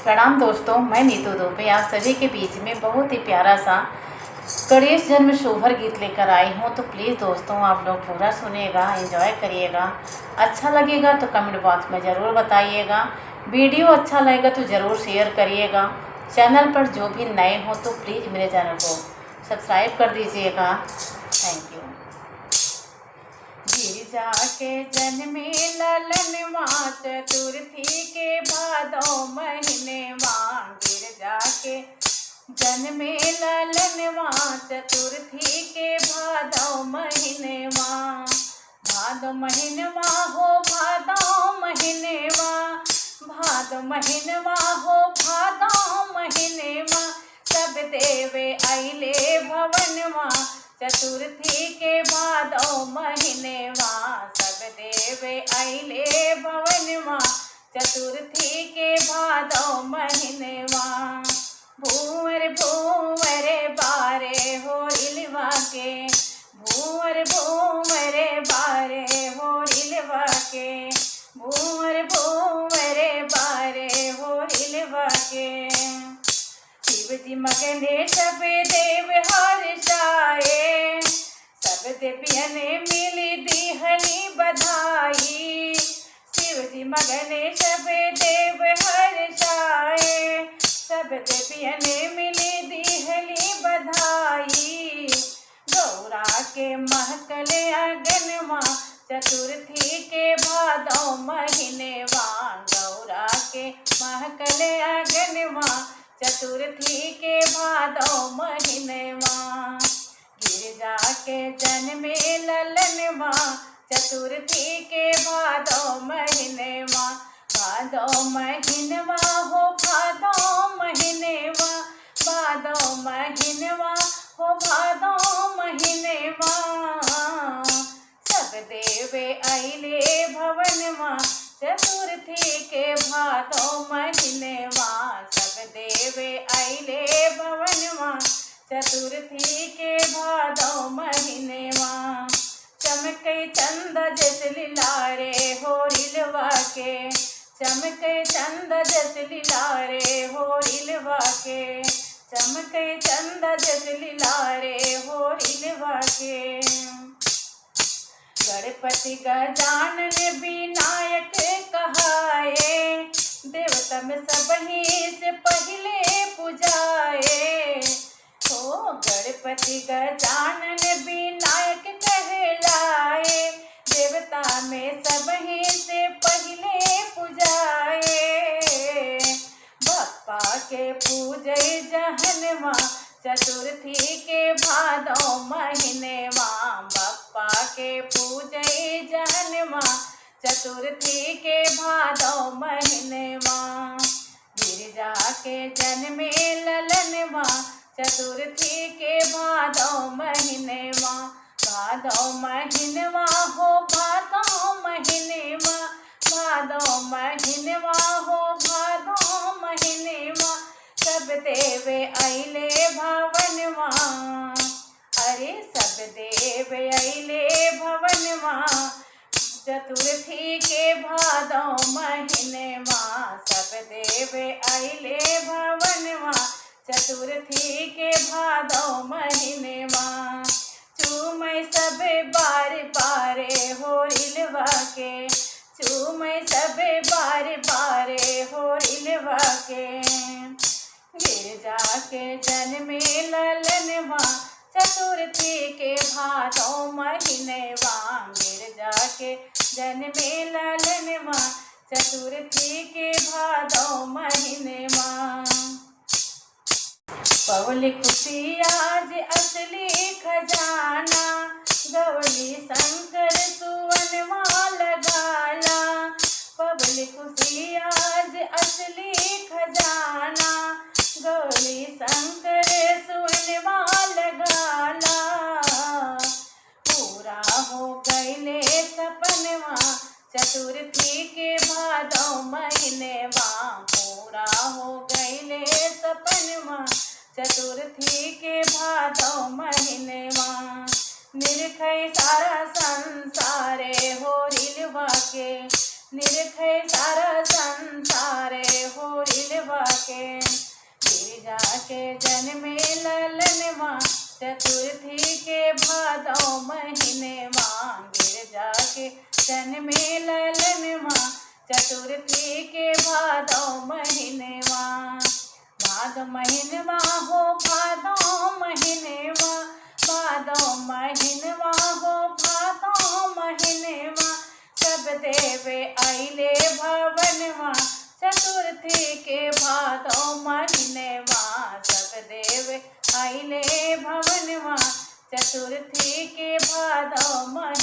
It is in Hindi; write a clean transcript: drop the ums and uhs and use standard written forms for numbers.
प्रणाम दोस्तों, मैं नीतू दुबे आप सभी के बीच में बहुत ही प्यारा सा गणेश जन्म शोभर गीत लेकर आई हूँ। तो प्लीज़ दोस्तों आप लोग पूरा सुनिएगा, एंजॉय करिएगा। अच्छा लगेगा तो कमेंट बॉक्स में ज़रूर बताइएगा। वीडियो अच्छा लगेगा तो ज़रूर शेयर करिएगा। चैनल पर जो भी नए हो तो प्लीज़ मेरे चैनल को सब्सक्राइब कर दीजिएगा। Thank you. गिरजा के जन्मे ललनवा चतुर्थी के भादो महीनेवा। गिरजा के जन्मे ललनवा चतुर्थी के भादो महीनेवा। भादो महीनवा हो भादो महीनेवा। भादो महीनवा हो भादो महीनेवा। सब देवे अइले भवनवा चतुर्थी के भादो महीनेवा। सब देवे अइले भवनवा चतुर्थी के भादो महीनेवा। भूवर भूवर बारे होरिलवा के। भूवर भूवर बारे होरिलवा के। भूवर भूवर बारे होरिलवा के। शिवजी मगने सब देव हर्षाए। सब देवियन मिली दिहली बधाई। शिवजी मगने सब देव हर्षाए। सब देवियन मिली दिहली बधाई। गौरा के महकल अगनवा चतुर्थी के भादो महीनेवा। गौरा के महकल अगनवा चतुर्थी के भादो महीनेवा। गिरजा के जन्मे ललनवा चतुर्थी के भादो महीनेवा। भादो महीनवा हो भादो महीनेवा। भादो महीनवा हो भादो महीनेवा। सब देवे अइले भवनवा चतुर्थी के भादो महीनेवा। सब देवे अइले भवनवा चतुर्थी के भादो महीनेवा। चमके चंद जस लीलारे होरिलवा के। चमके चंद जस लीलारे होरिलवा के। चमके चंद जस लीलारे होरिलवा के। गणपति गजानन विनायक कहाए। देवता में सबही से पहले पूजाए। हो गणपति गजानन विनायक कहलाए। देवता में सबही से पहले पूजाए। बप्पा के पूजे जहनवा चतुर्थी के भादो महीनेवा। बप्पा के पूजे जहनवा चतुर्थी के भादो महीनेवा। गिरजा के जन्मे ललनवा चतुर्थी के भादो महीनेवा। भादो महीनवा हो भादो महीनेवा। भादो महीनवा हो भादो महीनेवा। सब देवे अइले भवनवा। अरे सब देवे अइले भवनवा चतुर्थी के भादो महीनेवा। सब देवे अइले भवनवा चतुर्थी के भादो महीनेवा। चूमै सब बार बारे होरिलवा के। चूमै सब बार बारे होरिलवा के। गिरजा के जन्मे ललनवा चतुर्थी के भादो महीनेवा। गिरजा के जन्मे ललनवा चतुर्थी के भादो महीनेवा। पवली खुशी आज असली खजाना। गौली शंकर सुवनवा लगाला। पवली खुशी आज असली खजाना। गौली शंकर सुवनवा लगाला। पूरा हो गइले सपनवा चतुर्थी के भादो महीनेवा। पूरा हो गइले सपनवा चतुर्थी के भादो महीनेवा। निरखै सारा संसारे होरिलवा के। निरखै सारा संसारे होरिलवा के जन्मे ललनवा, चतुर्थी के भादौ महीनेवा। गिरजा के जन्मे ललनवा, चतुर्थी के भादौ महीनेवा। भादौ महीनवा हो भादौ महीनेवा, भादौ महीनवा हो भादौ महीनेवा। सब देवे आइले भवनवा, चतुर्थी के भादौ महीनेवा। सब देव आइले भवनवा, चतुर्थी के भादौ महीनेवा।